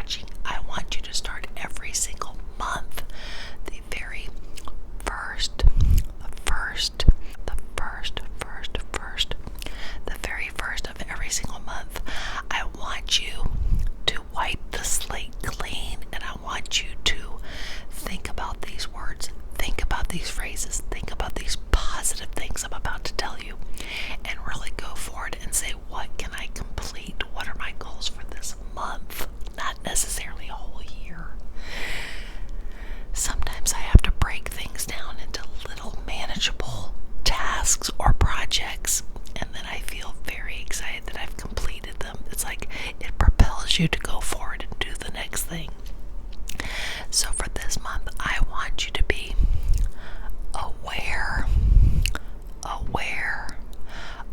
watching, I want you to start every single month. The very first, the very first of every single month, I want you to wipe the slate clean, and I want you to think about these words, think about these phrases, think about these positive things I'm about to tell you, and really go forward and say, what can I complete? What are my goals for this month? Not necessarily a whole year. Sometimes I have to break things down into little manageable tasks or projects, and then I feel very excited that I've completed them. It's like it propels you to go forward and do the next thing. So for this month, I want you to be aware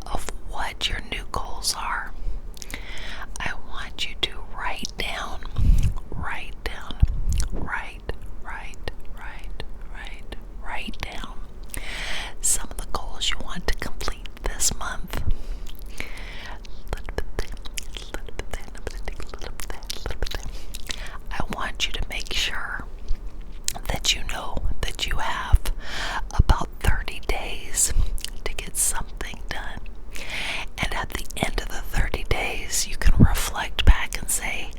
of what your new goals are. I want you to write down some of the goals you want to complete this month. I want you to make sure that you know that you have about 30 days to get something done. And at the end of the 30 days, you can reflect back and say,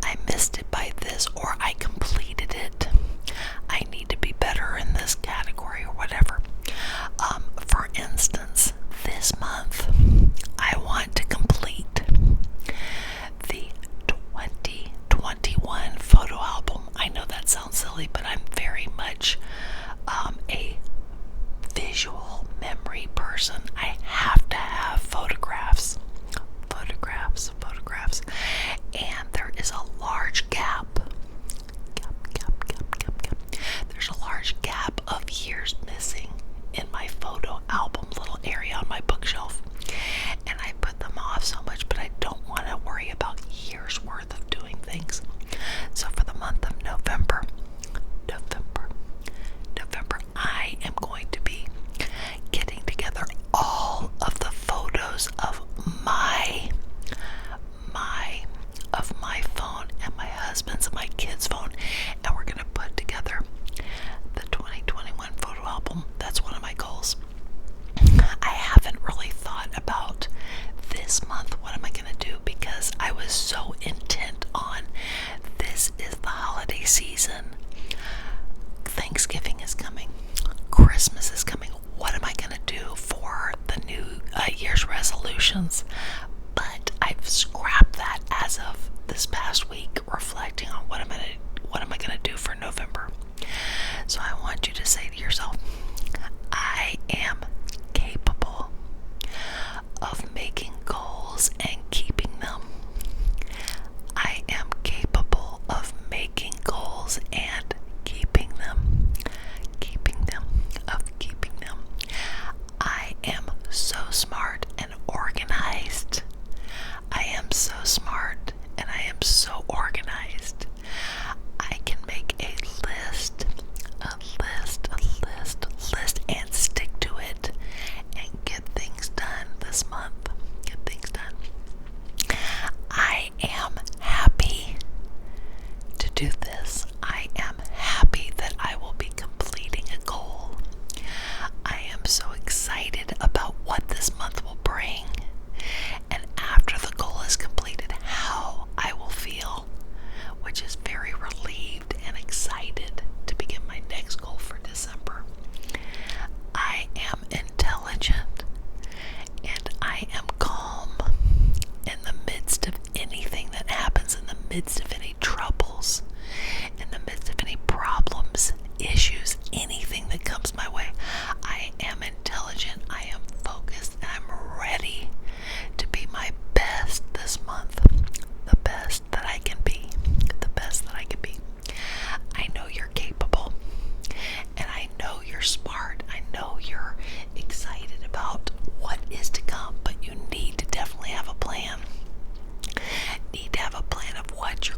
I missed it by this, or I completed it. I need to be better in this category, or whatever. For instance, this month, I want to complete the 2021 photo album. I know that sounds silly, but I'm very much a visual memory person. I have to have photographs. And there is a large gap. There's a large gap of years missing in my photo album little area on my bookshelf. And I put them off so much, but I don't want to worry about years worth of doing things. So for the month of November, I am going to be getting together all of the photos of my phone and my husband's and my kids' phone, and we're going to put together the 2021 photo album. That's one of my goals. I haven't really thought about this month, what am I going to do, because I was so intent on this is the holiday season. Thanksgiving is coming. Christmas is coming. What am I going to do for the new year's resolutions? But I've scrapped that as of this past week, reflecting on what am I going to do for November. So I want you to say to yourself, I am capable of making goals and keeping them. I am capable of making goals and keeping them. I am so smart and organized. I am so smart and I am so organized. I can make a list and stick to it and get things done this month. I am happy to do this. I am happy that I will be completing a goal. I am so excited about what this month will bring. And after the goal is completed, how I will feel, which is very relieved and excited to begin my next goal for December. I am intelligent and I am calm in the midst of anything that happens, in the midst of any troubles, in the midst of any problems, issues, anything that comes my way. I am intelligent, I am focused, and I'm ready to be my best this month. The best that I can be. I know you're capable, and I know you're smart. I know you're excited about what is to come, but you need to definitely have a plan. Need to have a plan of what you're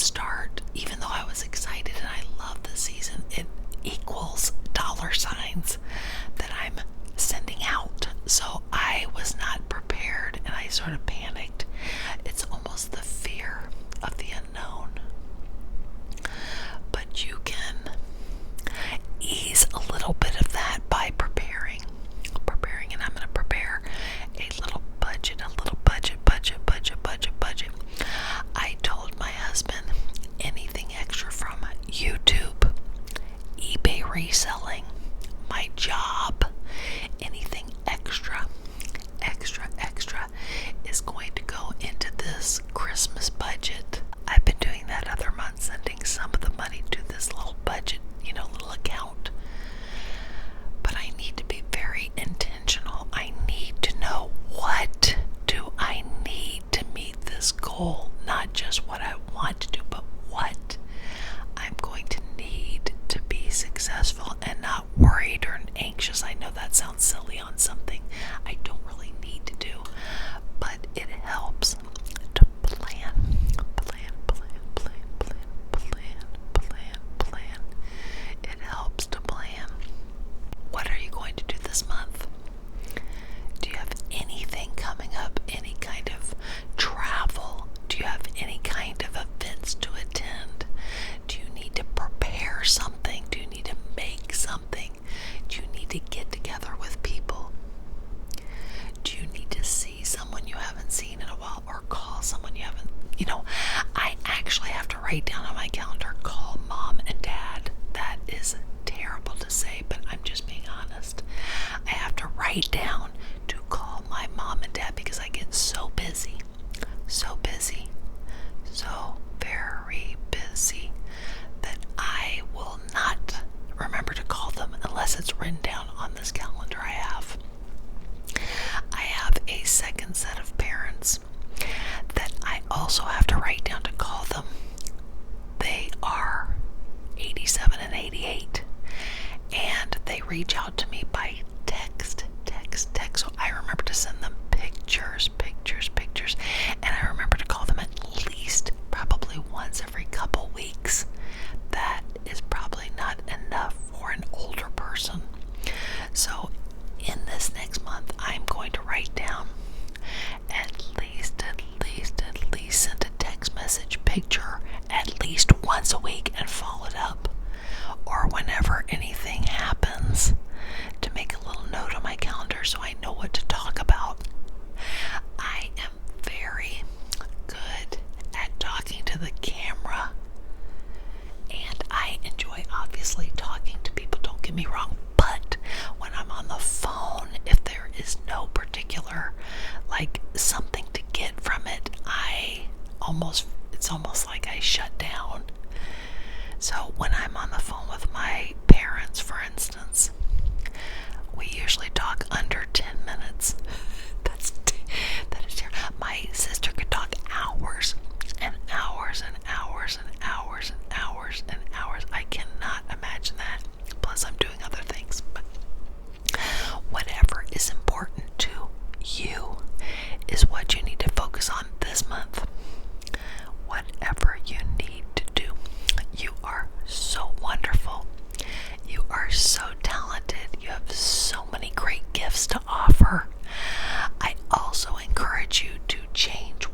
start, even though I was excited and I love the season, it equals dollar signs that I'm sending out. So I was not prepared and I sort of panicked. It's almost the fear of the unknown. But you can ease a little bit of that by preparing, and I'm going to prepare a little budget. I told my husband anything extra from YouTube, eBay reselling, my job, anything extra is going to go into this Christmas budget. I've been doing that other month, sending some of the money to this little budget, little account. But I need to be very intentional. I need to know, what do I need to meet this goal? Not just what I want to do, but what I'm going to need to be successful and not worried or anxious. I know that sounds silly on something I don't really need to do, but it helps to plan. It helps to plan. What are you going to do this month? Do you have anything coming up? Any kind of travel? Do you have any kind of events to attend? Do you need to prepare something? Do you need to make something? Do you need to get together with people? Do you need to see someone you haven't seen in a while, or call someone you haven't? I actually have to write down on my calendar, call mom and dad. That is terrible to say, but I'm just being honest. I have to write down to call my mom and dad because I get so busy, so very busy, that I will not remember to call them unless it's written down on this calendar I have. I have a second set of parents that I also have to write down to call them. They are 87 and 88, and they reach out to me by text. So I remember to send them pictures, and I remember to call them at least probably once every couple weeks. That is probably not enough for an older person. So in this next month, I'm going to write down at least send a text message picture at least once a week and follow it up. Or whenever anything happens, to make a little note on my calendar so I know what to talk about. I am very good at talking to the camera, and I enjoy obviously talking to people, don't get me wrong, but when I'm on the phone, if there is no particular something to get from it, it's almost like I shut down. So when I'm on the phone with my parents, for instance, we usually talk under 10 minutes. That is terrible. My sister could talk hours and hours and hours and hours and hours and hours. I cannot imagine that. Plus I'm doing other things. But whatever is important to you is what you need to focus on this month. Whatever you need to do. You are so wonderful. You are so talented. You have so many great gifts to offer. I also encourage you to change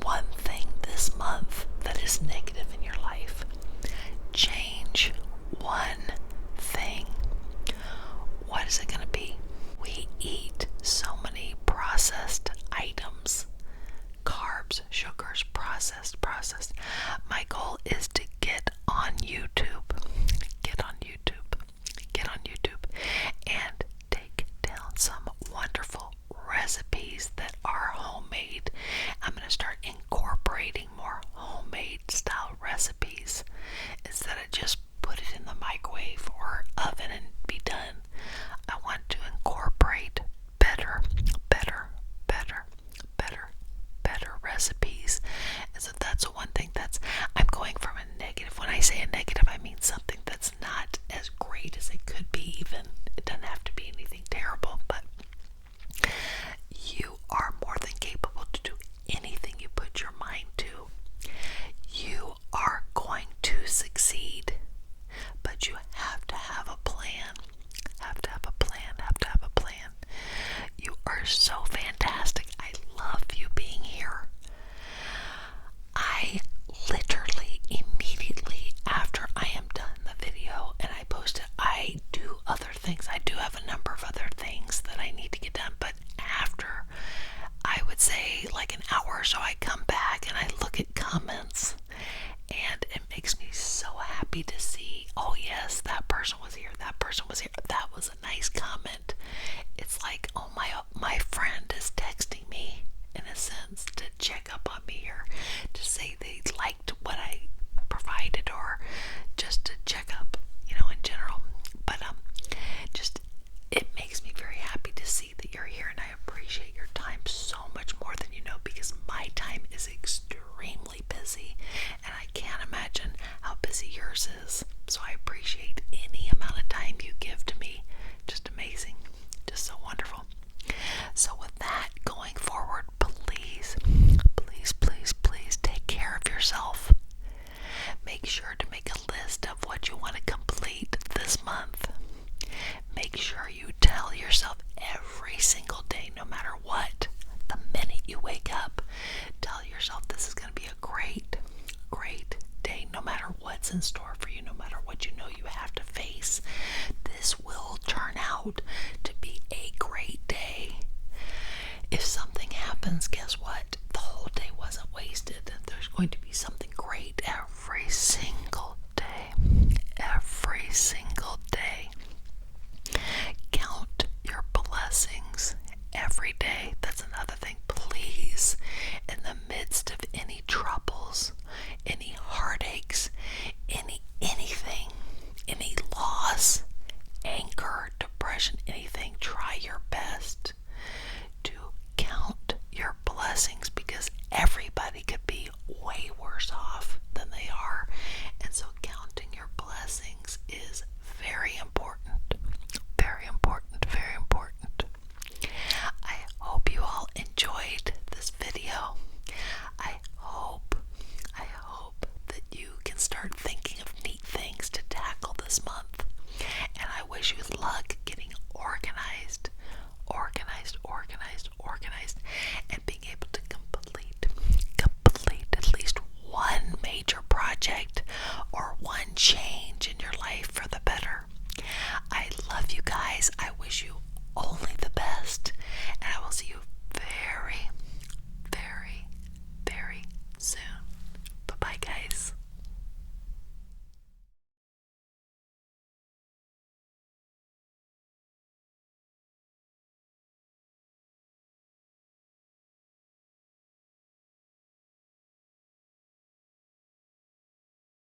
makes me so happy to see, oh yes, that person was here, that person was here, that was a nice comment. It's like, oh, my friend is texting me, in a sense, to check up on me, or to say they liked what I provided, or just to check up, in general. But just, it makes me very happy to see that you're here, and I appreciate your time so much more than you know, because my time is extremely busy, and I can't imagine how busy yours is. So I appreciate any amount of time you give to me. Just amazing. Just so wonderful. So with that, going forward, please, please, please, please take care of yourself. Make sure to make a list of what you want to complete this month. Make sure you tell yourself every single day, no matter what, the minute you wake up, tell yourself this is going to be a great, great day, no matter what's in store for you, no matter what you know you have to face. This will turn out to be a great day. If something happens, guess what? The whole day wasn't wasted. There's going to be something great every single day. Every single day. Count your blessings every day. That's another thing. Please, in the midst of any troubles, any heartaches, anything, any loss, anger, depression, anything, try your best to count your blessings, because everybody could be way worse off than they are. And so counting your blessings is very important. Very important, very important. I hope you all enjoyed this video. I hope that you can start thinking of neat things to tackle this month. And I wish you luck getting organized, and being able to complete at least one major project or one change in your life for the better. I love you guys. I wish you only the best, and I will see you very, very, very soon.